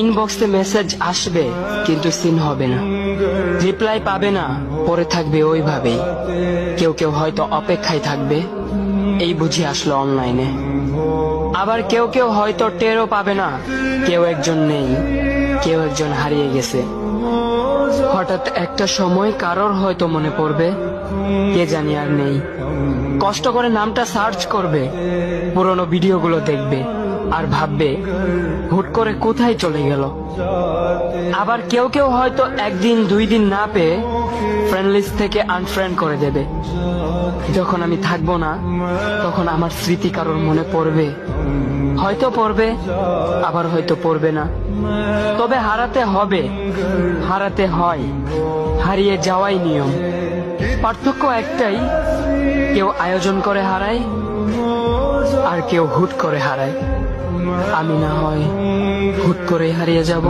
ইনবক্সে মেসেজ আসবে কিন্তু সিন হবে না, রিপ্লাই পাবে না, পরে থাকবে ওইভাবেই। কেউ কেউ হয়তো অপেক্ষায় থাকবে, এই বুঝি আসলো অনলাইনে। আবার কেউ কেউ হয়তো টেরও পাবে না, কেউ একজন নেই, কেউ একজন হারিয়ে গেছে। হঠাৎ একটা সময় কারোর হয়তো মনে পড়বে, কে জানি আর নেই। কষ্ট করে নামটা সার্চ করবে, পুরনো ভিডিওগুলো দেখবে আর ভাববে হুট করে কোথায় চলে গেল। আবার কেউ কেউ হয়তো একদিন দুই দিন না পেয়ে ফ্রেন্ড লিস্ট থেকে আনফ্রেন্ড করে দেবে। যখন আমি থাকবো না তখন আমার স্মৃতি কারোর মনে পড়বে, হয়তো পড়বে, আবার হয়তো পড়বে না। তবে হারাতে হবে, হারাতে হয়, হারিয়ে যাওয়াই নিয়ম। পার্থক্য একটাই, কেউ আয়োজন করে হারায় আর কেউ হুট করে হারায়। আমি না হয় হুট করে হারিয়ে যাব।